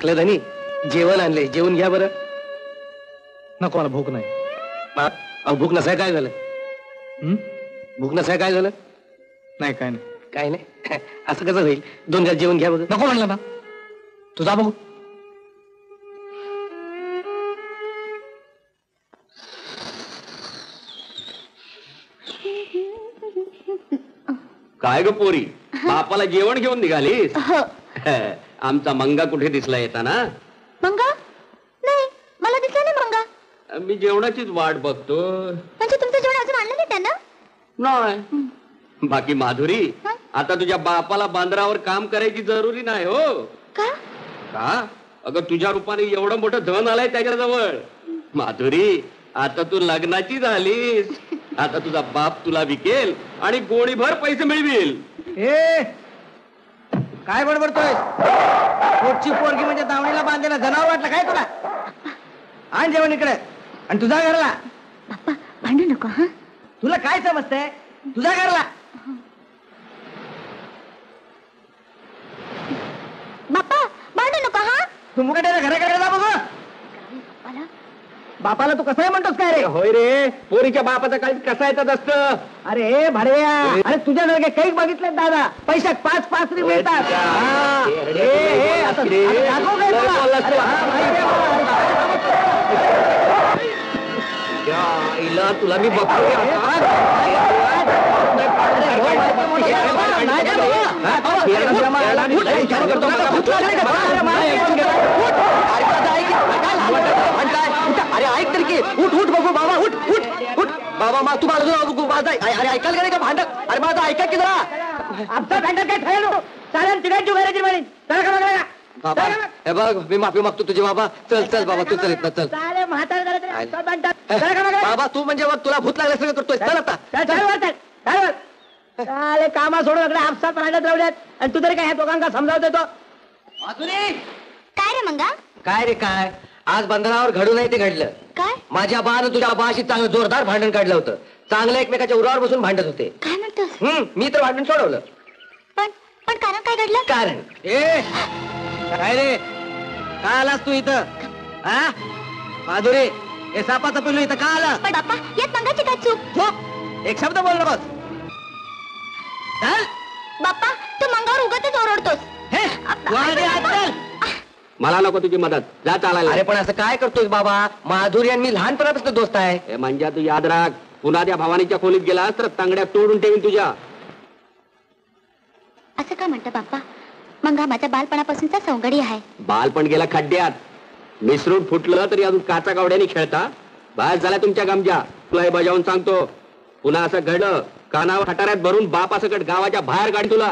थकलं धनी, जेवण आणले, जेवून घ्या बरं. नको, मला भूक नाही. अहो भूक नसाय काय झालं? भूक नसाय काय झालं? नाही, काय नाही. काय नाही? असं कसं होईल? 2 घास जेवण घ्या बघ. नको म्हणलं ना, तुझा बघू. काय ग पोरी, बापाला जेवण घेऊन निघालीस? आमचा मंगा कुठे दिसला येताना? मंगा? नाही, मला दिसला नाही मंगा. मी जेवणाचीच वाट बघतो. म्हणजे तुमचं जेवण अजून आणलं नाही त्यांना? नाही. बाकी माधुरी, आता तुझ्या बापाला बांद्रावर काम करायची जरुरी नाही हो. का? का? अगं तुझ्या रूपाने एवढं मोठं धन आलंय त्याच्याजवळ. माधुरी, आता तू लग्नाची झालीस. आता तुझा बाप तुला विकेल आणि गोणीभर पैसे मिळविल. काय बडबडतोय? पोटची पोरगी म्हणजे दावणीला बांधायला जनावर वाटलं काय तुला? आण जेवण इकडे आणि तुझा घरला. बाप्पा भांडू नको. हा, तुला काय समजतंय? तुझा घरला. बाप्पा भांडू नको. हा, तू मुकाट्याला घराकडे जा बघ. बापाला तू कसं म्हणतोस काय रे? होय रे, पोरीच्या बापाचं काही कसायचं असतं. अरे भाडव्या, अरे तुझ्यासारखे काही बघितले दादा, पैशात 5-5 मिळतात. तुला मी बघतो. अरे ऐक तरी की, उठ उठ बघू बाबा, उठ उठ उठ बाबा. मा तू माझं बघू माझा. अरे ऐकायला गेले का भांडण? अरे माझं ऐका की जरा. आमचं भांडण काय ठरवलं? चालेल तिघांची घराची म्हणे. चला का बघा बाबा. हे बघ, मी माफी मागतो तुझी बाबा. चल चल बाबा, तू चल इथं चल. बाबा तू म्हणजे बघ, तुला भूत लागलं सगळं करतोय. चल आता चाले कामा सोडून आपसात भांडत राहू द्यात. आणि तू तरी काय ह्या दोघांना समजावतोय तो? काय रे मंगा? काय रे काय? आज बंधनावर घडू नाही ते घडलं. काय? माझ्या बानं तुझ्या बाशी चांगलं जोरदार भांडण काढलं होतं. चांगलं एकमेकाच्या उरावर बसून भांडत होते. काय म्हणतोस? मी तर भांडण सोडवलं. पण कारण काय घडलं? कारण काय रे? का आलास तू इथं? हा माधुरी, हे सापाचं पिल्लू इथं का आला? पण बाप्पा, यात मंगाची काय चूक? चूक? एक शब्द बोल नकोस. बाप्पा, तू मंगावर उगाचच ओरडतोस. मला नको तुझी मदत, जा चालायला. अरे पण असं काय करतोय बाबा? माधुरी आणि मी लहानपणापासून दोस्त आहे. म्हणजे तू याद राख, पुन्हा त्या भवानीच्या खोलीत गेलास तर तांगड्या तोडून ठेवीन तुझ्या. असं का म्हणता बाप्पा? मंगा माझ्या बालपणापासूनचा सौंगडी आहे. बालपण गेला खड्ड्यात. मिसरूट फुटलं तरी अजून काचा कावड्याने खेळता. बाहेर झाला तुमच्या गमजा. तुला हे बजावून सांगतो, पुन्हा असं घडलं कानावर खटाऱ्यात भरून बापा सकट गावाच्या बाहेर काढ तुला.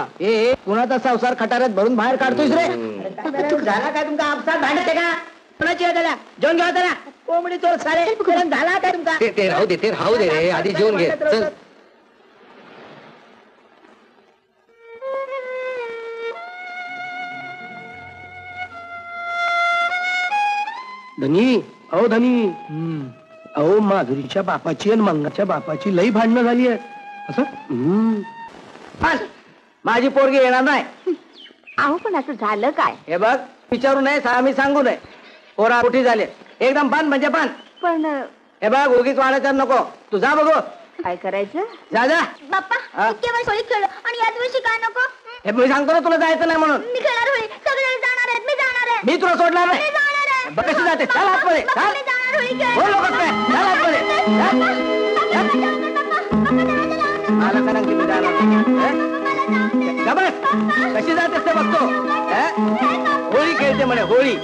कुणाचा संसार खटाऱ्यात भरून बाहेर काढतोयस रे? झाला काय तुमचा आपसात भांडते का? कोणाची त्याला जेवण घ्या त्याला. कोंबडी चोर सारे झाला काय तुमचा? ते राहू दे रे, आधी जेवून घे. चल धनी. अहो धनी, अहो माधुरीच्या बापाची आणि मंगाच्या बापाची लई भांडणं झाली आहे. असं माझी पोरगी येणार नाही. अहो पण असं झालं काय? हे बघ, विचारू नये, आम्ही सांगू नये. पोरा कुठे झाले एकदम बांध म्हणजे बांध. पण हे बघ, उगीच वाढायचं नको. तू जा बघू काय करायचं. जा जा. बाप्पा इतक्या वेळ सोयीत खेळलो आणि याच दिवशी काय नको? हे मी सांगतो ना तुला जायचं नाही म्हणून. मी खेळणार होळी, सगळे जाणार आहेत. मी जाणार आहे. मी तुला सोडणार नाही. मी जाणार आहे. बघ कशी जाते. चल आतमध्ये. बाप्पा, मी जाणार होळी खेळायला. बोल नकोस काय. चल आतमध्ये. मला सांग की मी जाणार नाही. जा बस. कशी जातेस ते बघतो. होळी खेळते म्हणे, होळी.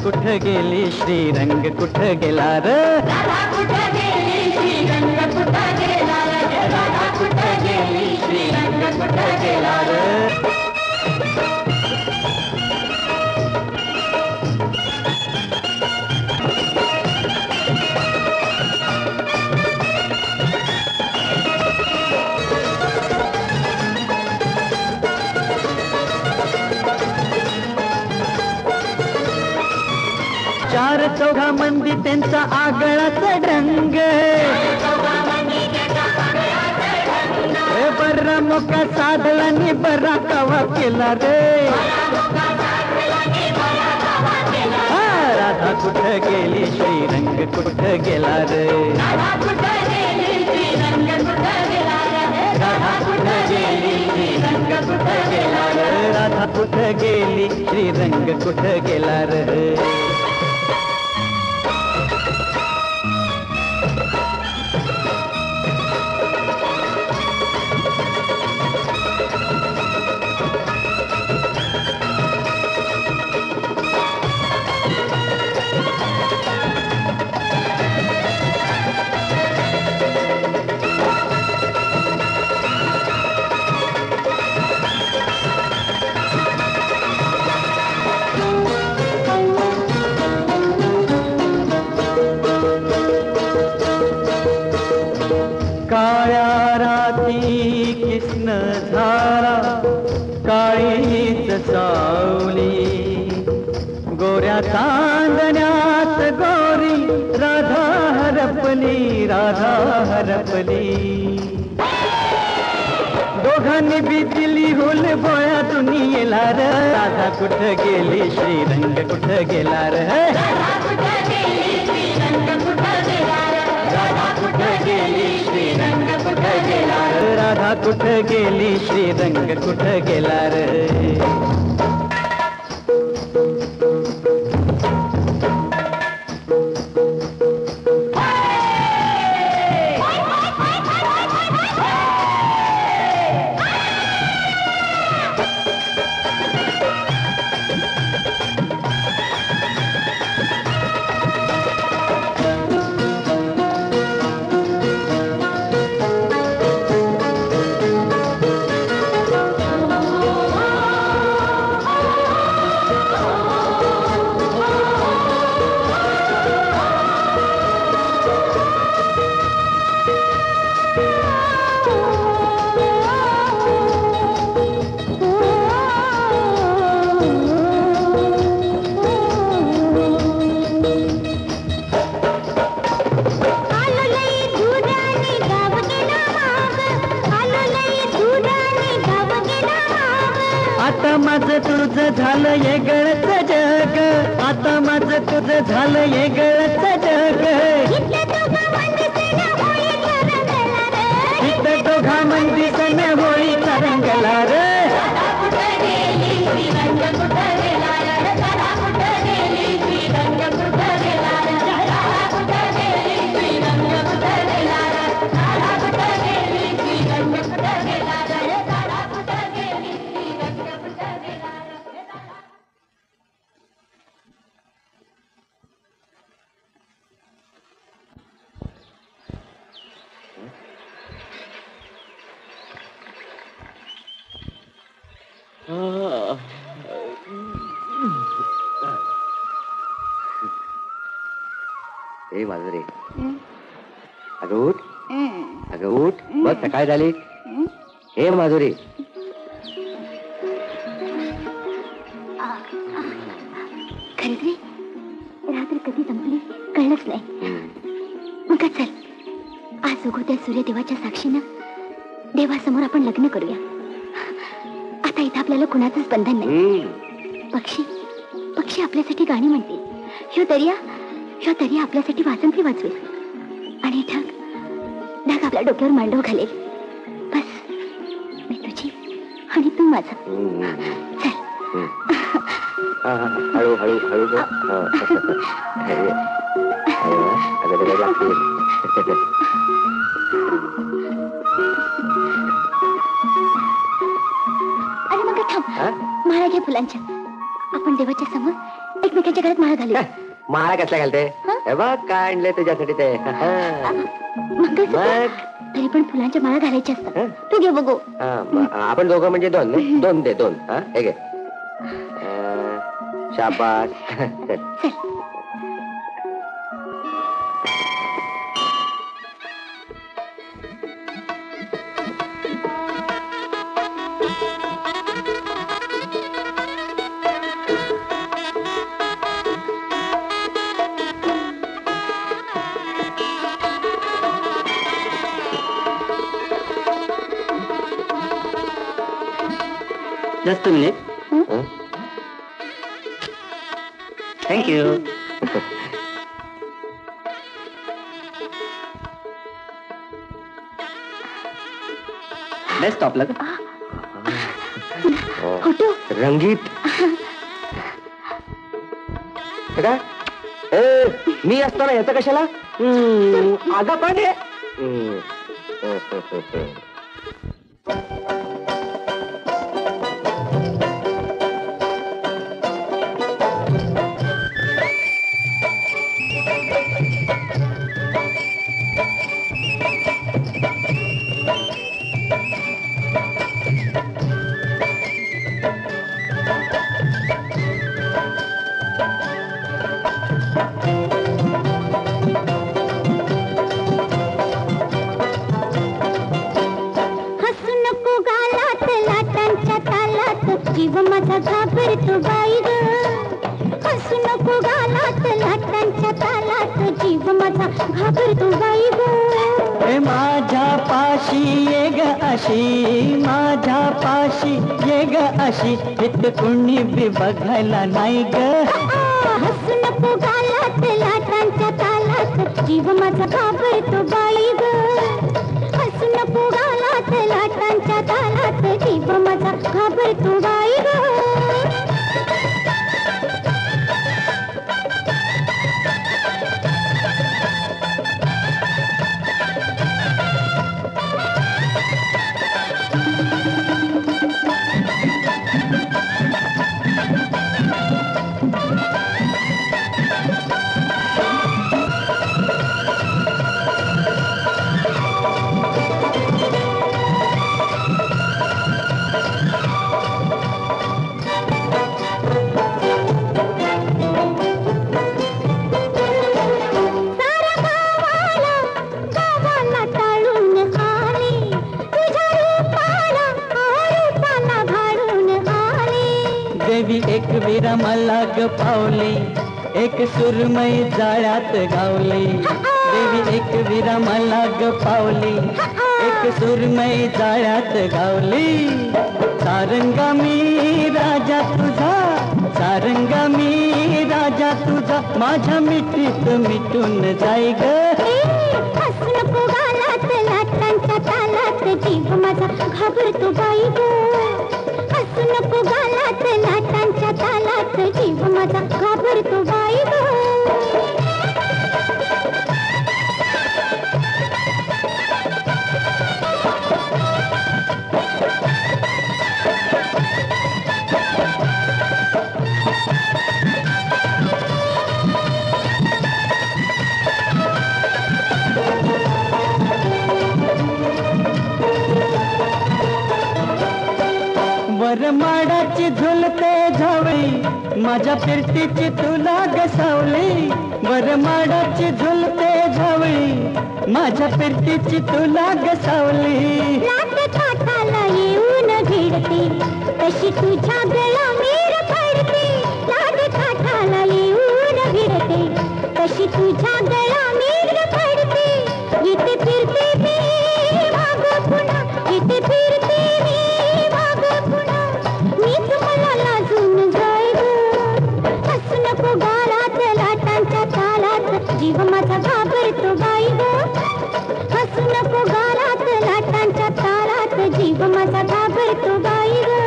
कुठं गेली श्रीरंग कुठं गेला र राधा कुठं गेली श्रीरंग कुठं गेला र राधा कुठं गेली श्रीरंग कुठं गेला र चार चौघा मंदी त्यांचा आगळाचा ढंग बर्रा मोका साधळानी बरा कावा केला रे राधा कुठं गेली श्रीरंग कुठं गेला रे राधा कुठं गेली श्रीरंग कुठं गेला रे राधा कुठं गेली श्रीरंग कुठं गेला रे राधा कुठं गेली श्रीरंग कुठं गेला रे काळ्या राती कृष्ण झाला काळीच सावली गोऱ्या चांदण्यात गोरी राधा हरपली राधा हरपली दोघांनी बिजली होल बोया दुनियेला र राधा कुठं गेली श्रीरंग कुठं गेला र राधा कुठं गेली श्रीरंग कुठं गेला र राधा कुठं गेली श्रीरंग कुठं गेला र राधा कुठं गेली श्रीरंग कुठं गेला र आता माझं तुझं झालं येगळंच जग आता माझं तुझं झालं येगळंच जग इथं दोघा मंदी सण होळी तरंगला रे राधा कुठं गेली श्रीरंग कुठं गेला रे राधा कुठं गेली श्रीरंग कुठं गेला रे ए माधुरी, अगं उठ, अगं उठ, बघ सकाळ झाली. हे माधुरी, खरंच रे, रात्र कधी संपली कळलंच नाही. मग चल, आज उगवत्या सूर्यदेवाच्या साक्षीनं देवासमोर आपण लग्न करूया. आता इथं आपल्याला कुणाचंच बंधन नाही. पक्षी पक्षी आपल्यासाठी गाणी म्हणतील, ह्यो दर्या आपल्यासाठी वासंती वाजवेल, आणि ढग आपल्या डोक्यावर मांडव घालेल. बस मी तुझी आणि तू माझं. चल. हळू हळू हळू अरे मग थांब, माळा घ्या फुलांच्या. आपण देवाच्या समोर एकमेकांच्या घरात माळा घालूया. माळा कसला घालते? हे बघ काय आणलंय तुझ्यासाठी ते. मग तरी पण फुलांच्या माळा घालायच्या असतात. तू घे बघू. आपण दोघं म्हणजे दोन दोन दे, दोन. हे घे. शाबास. Just minute. थँक्यू. बेस्ट स्टॉपला का? फोटो रंगीत. काय मी असताना याचं कशाला? आगा पण आहे. जीव माझा घाबरतो बाई ग. हसू नको गालात लाटांच्या तालात, जीव माझा घाबरतो बाई ग. माझ्या पाशी ये ग अशी, माझ्या पाशी ये ग अशी, हित कुणी बी बघायला नाही ग. हसू नको गालात लाटांच्या तालात, जीव माझा घाबरतो बाई ग. हसू नको गालात लाटांच्या तालात, जीव माझा घाबरतो बाई ग. देवी एक वीरा मला ग पावली, एक सुरमई जाळ्यात गावली. देवी एक वीरा मला ग पावली, एक सुरमई जाळ्यात गावली. सारंगा मी राजा तुझा, सारंगा मी राजा तुझा, माझ्या मिठीत मिटून जाई ग. हसू नको गालात लाटांच्या तालात, जीव माझा घाबरतो बाई ग. हसू नको गालात लाटांच्या तालात, जीव माझा घाबरतो बाई ग. वरमाडा माझ्या फिरतीची तुला गसावली वर माडाची झुलते झावळी माझ्या फिरतीची तुला गसावली लाट काठाला येऊन भिडते तशी तुझ्या गळा मीर पडते लाट काठाला येऊन भिडते तशी तुझ्या गळा मीर पडते इथे फिरते मी माग पुन्हा इथे फिरते मी माग पुन्हा मीच मला लाजून जाय हसू नको गालात लाटांच्या तालात जीव माझा घाबरतो बाई ग हसू नको गालात लाटांच्या तालात जीव माझा घाबरतो बाई ग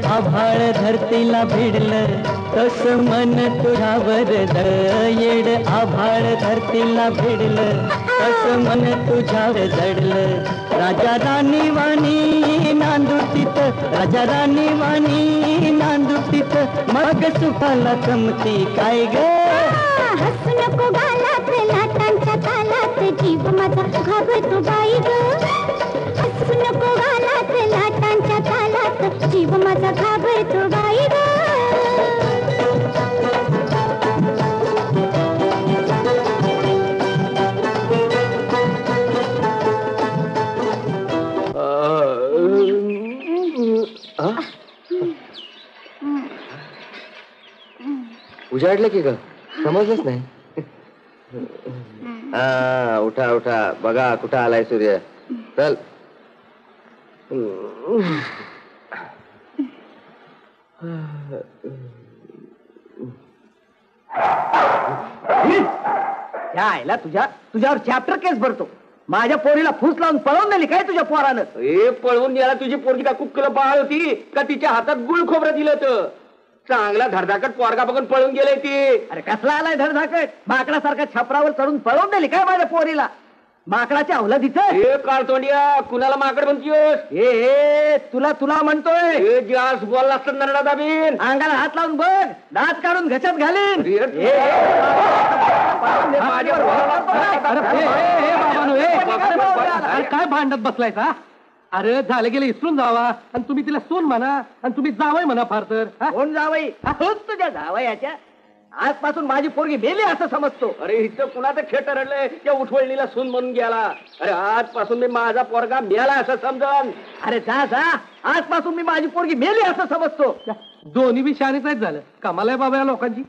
आभाळ धरतीला भिडलं तस मन तुझ्यावर येड आभाळ धरतीला भिडलं तस मन तुझ्यावर जडलं राजा राणी वाणी नांदू तिथं राजा राणी वाणी नांदू तिथं मग सुखाला कमती काय ग हसू नको गालात लाटांच्या तालात जीव माझा घाबरतो बाई ग हसू नको गालात लाटांच्या तालात जीव माझा घाबरतो बाई ग उजाडलं की ग समजलंच नाही उठा उठा बघा कुठं आलाय सूर्य चल यायला तुझ्यावर चॅप्टर केस भरतो माझ्या पोरीला फूस लावून पळवून नेली काय तुझ्या पोरानं ए पळवून गेला तुझी पोरगी का कुक्कल बाळ होती का तिच्या हातात गुळ खोबरं दिलं तर चांगला धडधाकट पोरगा बघून पळून गेले ती अरे कसला आलाय धडधाकट माकडासारखा छपरावर चढून पळवून नेली काय माझ्या पोरीला माकडाच्या अवलादीचं हे काळतोंडिया कुणाला माकड म्हणतीयस ए तुला म्हणतोय हे जास्त बोलला असत नरडा दाबीन अंगाला हात लावून बघ दात काढून घशात घालीन काय भांडत बसलाय का अरे झालं गेलं इसरून जावा आणि तुम्ही तिला सोन म्हणा आणि तुम्ही जावय म्हणा फार तर कोण जावई तुझ्या जावयाच्या आजपासून माझी पोरगी मेली असं समजतो अरे इथं कुणाचं खेटर रडलंय त्या उठवळणीला सून म्हणून गेला अरे आजपासून मी माझा पोरगा मेला असं समजन अरे जा आजपासून मी माझी पोरगी मेली असं समजतो दोन्ही बी शाणीच आहेत झालं कमाल आहे बाबा या लोकांची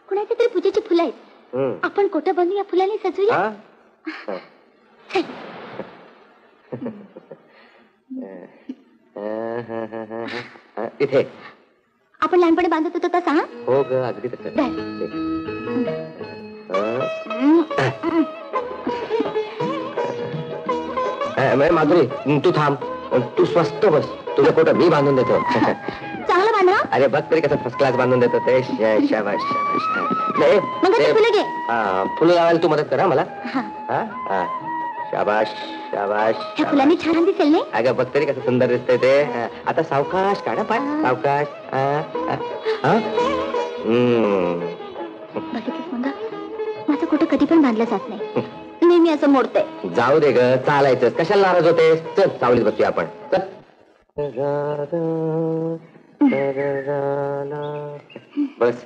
कुणाच्या तरी पूजेची फुलं आहेत आपण कोटं बनवू या फुलाने सजूया इथे आपण लहानपणी बांधत होतो तसा हो ग अगदी तसं माधुरी तू थांब तू स्वस्त बस तुझं कोटं मी बांधून देतो चांगलं बांधा अरे बघ तरी कसं फर्स्ट क्लास बांधून देतो ते शाबाश फुलं घे फुलं लावायला तू मदत करा मला शाबाश शाबाश ह्या फुलांनी छान दिसेल नाही? अगं बघ तरी कसं सुंदर दिसतंय ते. आता सावकाश काढा पाय सावकाश. बघितलंस मंगा, माझं कुठं कधी पण बांधलं जात नाही, नेहमी असं मोडतंय. जाऊ दे ग, चालायचं. कशाला नाराज होतेस? चल सावलीत बसूया आपण. चल. बस.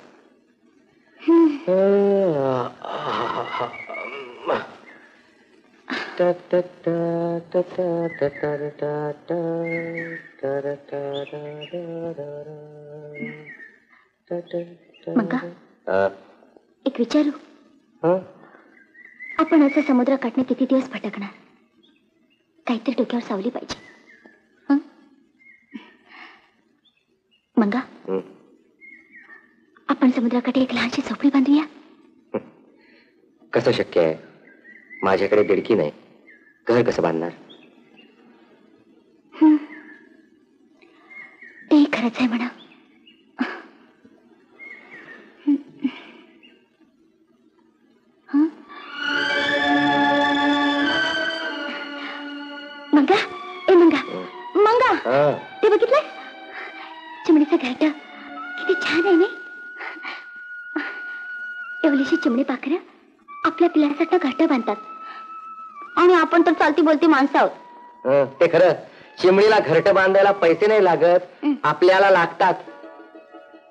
मंगा, एक विचारू? आपण असं समुद्रकाठने किती दिवस भटकणार? काहीतरी डोक्यावर सावली पाहिजे. हं? मंगा, आपण समुद्राकडे एक लहानशी झोपडी बांधूया. कसं शक्य आहे? माझ्याकडे दिडकी नाही, घर कसं बांधणार? ते खरंच आहे म्हणा. मंगा, ए मंगा, मंगा, ते बघितलं? चिमणीचं घरट किती छान आहे ना. एवढीशी चिमणी पाखरं आपल्या पिल्लांसाठी घरट बांधतात, आणि आपण तर चालती बोलती माणसं आहोत. ते खरं. चिमणीला घरट बांधायला पैसे नाही लागत, आपल्याला लागतात.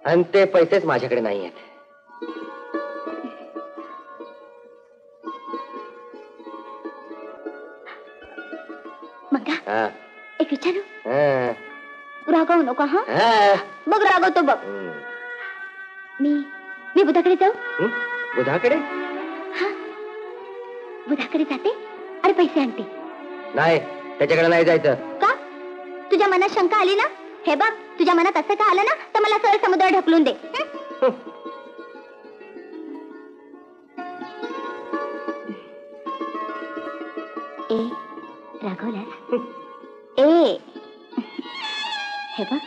आणि ते पैसेच माझ्याकडे नाही आहेत. मंगा, एक विचारू? रागवू नको हा. बघ रागवतो बघ. मी बुधाकडे जाऊ? बुधाकडे? हा, बुधाकडे जाते आणि पैसे आणते. नाही, त्याच्याकडे नाही जायचं. का? तुझ्या मनात शंका आली ना? हे बघ, तुझ्या मनात असं का आलं ना, तर मला सरळ समुद्र ढकलून दे. ए रागवलास? ए, हे बघ,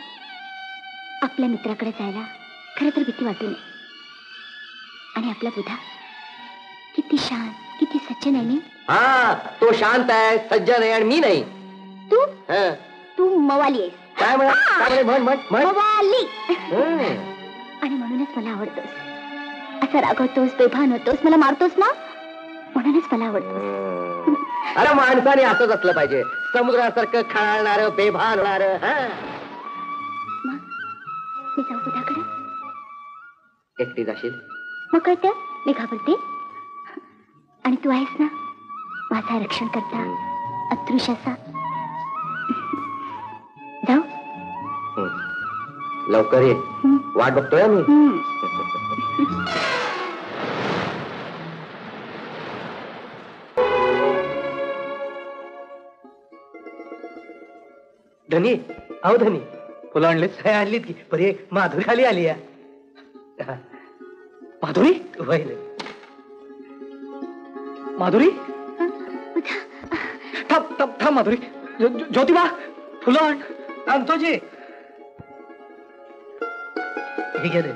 आपल्या मित्राकडे जायला खरं तर भीती वाटू नये. आणि आपला बुधा किती शांत, किती सज्जन आहे. हा, तो शांत आहे, सज्जन आहे, आणि मी नाही. तू मवाली आहेस. काय म्हण? मवाली. आणि म्हणूनच मला आवडतोस. असं रागवतोस, बेभान होतोस, मला मारतोस ना, म्हणूनच मला आवडतोस. अरे माणसाने असंच असलं पाहिजे, समुद्रासारखं खळाळणार, बेभान होणार. मी जाऊ बुधाकडे? एकटी जाशील? मग काय तर, मी घाबरते. आणि तू आहेस ना माझा रक्षण करता, अदृश्याचा. जाऊ? लवकर ये, वाट बघतोय मी. धनी, अहो धनी, फुलं आणलीत? आणलीत की. बरे, माधुरी खाली आली या. माधुरी? माधुरी, थांब माधुरी. ज्योतिबा, फुलं आणतो जी. हे घ्या दे.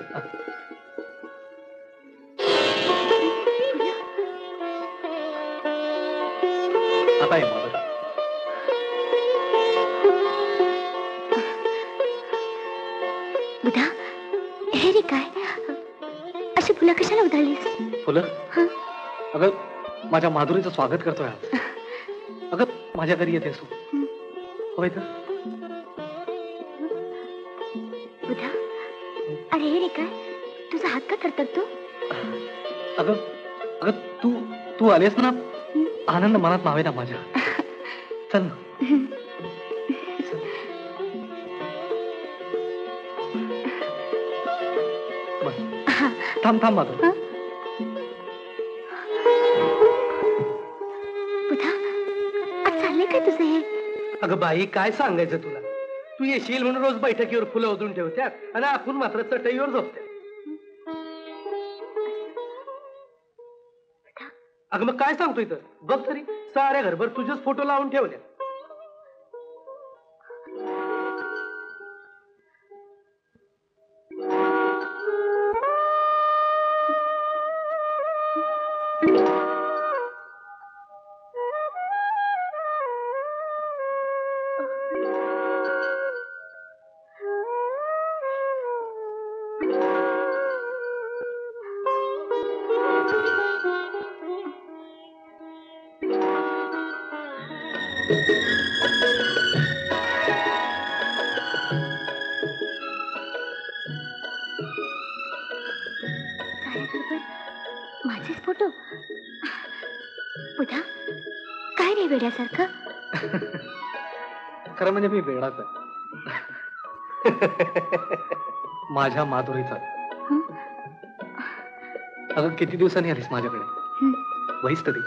आता ये माधुरी. बुधा, हे रे काय? अशी फुलं कशाला उधळलीस? फुलं? अगं, माझ्या माधुरीचं स्वागत करतोय आज. अगं, माझ्या घरी येतेस तू? होय तर. बुधा, अरे हे रे काय? तुझा हात का करतात तू? अगं तू आलीस ना, आनंद मनात मावे ना माझ्या. चल ना. थांब माधुरी. बुधा, आज चाललंय काय तुझं हे? अगं बाई, काय सांगायचं तुला? तू येशील म्हणून रोज बैठकीवर फुलं ओतून ठेवत्यात, आणि आपण मात्र चटईवर झोपत्या. अगं मग काय सांगतोय तर? बघ तरी, साऱ्या घरभर तुझेच फोटो लावून ठेवल्या. माझेच फोटो. बुधा, काय रे वेड्यासारखं? खरं म्हणजे मी वेडाच आहे. माझ्या माधुरीचा. अगं किती दिवसांनी आलीस माझ्याकडे? वहीच तरी.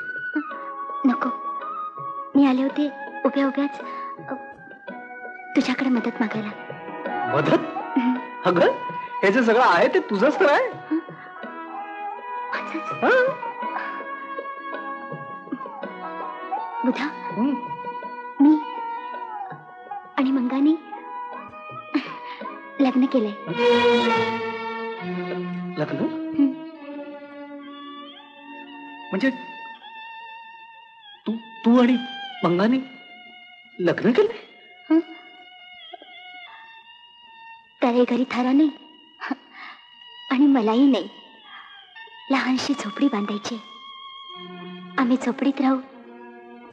नको, मी आले होते उभ्या उभ्याच तुझ्याकडे मदत मागायला. मदत? अगं हे जे सगळं आहे ते तुझंच तर आहे. बुधा, मी आणि मंगाने लग्न केलंय. लग्न? म्हणजे तू आणि मंगाने लग्न केलंय? त्याला घरी थारा नाही आणि मलाही नाही. लहानशी झोपडी बांधायची. आम्ही झोपडीत राहू,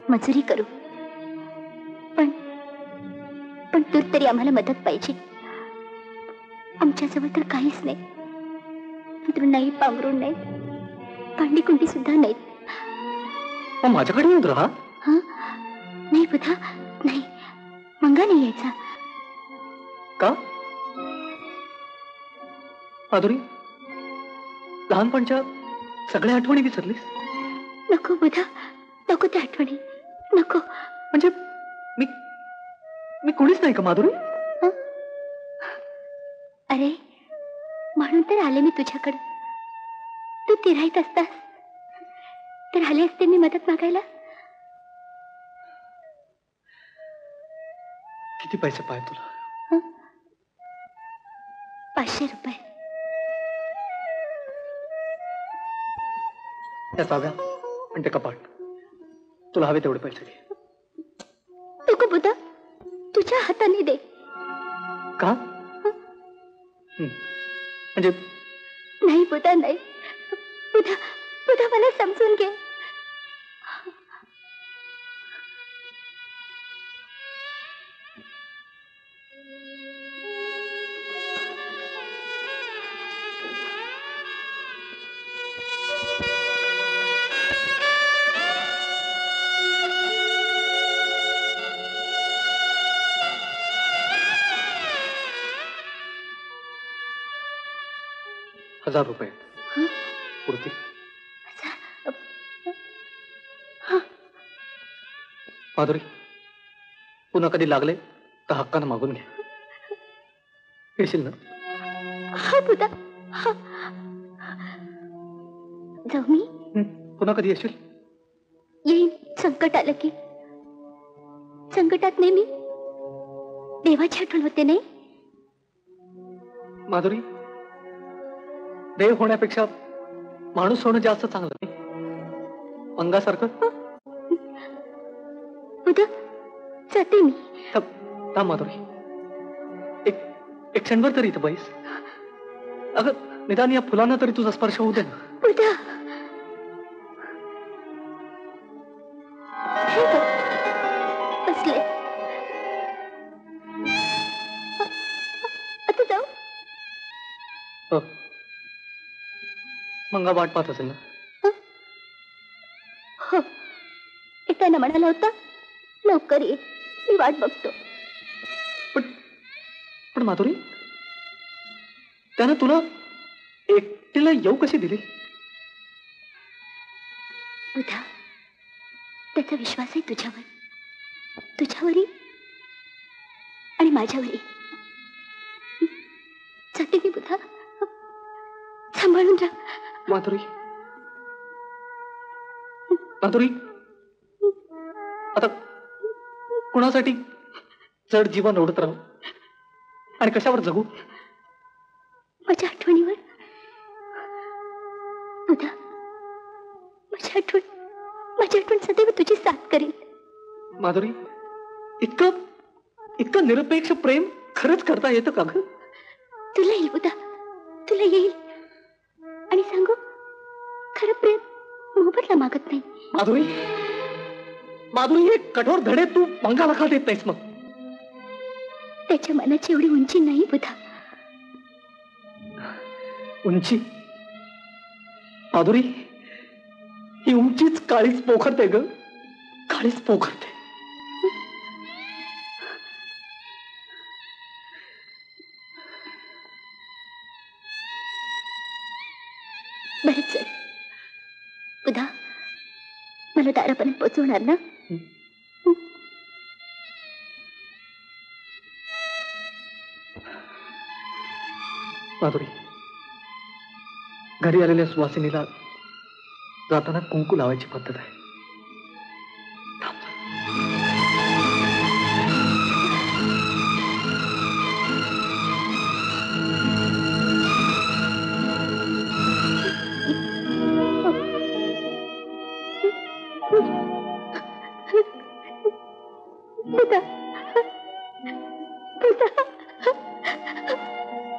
मजुरी करू. पण तू तरी आम्हाला मदत पाहिजे. आमच्याजवळ तर काहीच नाही. पितृ नाही, पांघरूण नाही, भांडी कुंडी सुद्धा नाहीत. माझ्याकडे येऊन राहा. नाही बुधा, नाही. मंगा नाही यायचा. का? माधुरी, लहानपणच्या सगळ्या आठवणी विसरलीस? नको बुधा, नको त्या आठवणी, नको. म्हणजे मी कोणीच नाही का माधुरी? अरे, म्हणून तर आले मी तुझ्याकडे. तू तिराईत असतास तर आले असते मी मदत मागायला. किती पैसे पाहिजे तुला? 500 रुपये. त्या चाव्या आणि ते कपाट, तुला हवे तेवढे पैसे घे. नको बुधा, तुझ्या हाताने दे. का? म्हणजे नाही बुधा, नाही. बुधा, बुधा, मला समजून घे. ₹1000 पुरतील. माधुरी, पुन्हा कधी लागले तर हक्कानं मागून घे. येशील ना? हा बुधा, हा. जाऊ मी? पुन्हा कधी येशील? येईन. संकट आलं की. संकटात नेहमी देवाची आठवण होते नाही? माधुरी, देव होण्यापेक्षा माणूस होणं जास्त चांगलं नाही? अंगासारखं. बुधा, जाते मी. थांब माधुरी, एक क्षणभर तरी इथं बैस. अगं निदान या फुलांना तरी तुझा स्पर्श होऊ दे ना. बुधा, बसले. आता जाऊ? हो. मंगा वाट पाहत असेल ना? हो, येताना म्हणाला होता लवकर ये, मी वाट बघतो. पण माधुरी, त्यानं तुला एकटीला येऊ कशी दिली? बुधा, त्याचा विश्वास आहे तुझ्यावर, तुझ्यावरही आणि माझ्यावरही. जाते मी बुधा, सांभाळून राहा. माधुरी, माधुरी, आता कुणासाठी जड जीवन ओढत राहू आणि कशावर जगू? माझ्या आठवणीवर. बुधा, माझी आठवण सदैव तुझी साथ करेल. माधुरी, इतकं निरपेक्ष प्रेम खरंच करता येतं का ग? तुला येईल बुधा, तुला येईल. आणि सांगू, खरं प्रेम मोबदला मागत नाही. माधुरी, माधुरी हे कठोर धडे तू मंगाला का देत नाहीस मग? त्याच्या मनाची एवढी उंची नाही बुधा. उंची? माधुरी, ही उंचीच काळीच पोखरते ग, काळीच पोखरते. बरं चल बुधा, मला दारापर्यंत पोचवणार ना? माधुरी, घरी आलेल्या सुवासिनीला जाताना कुंकू लावायची पद्धत आहे. बुधा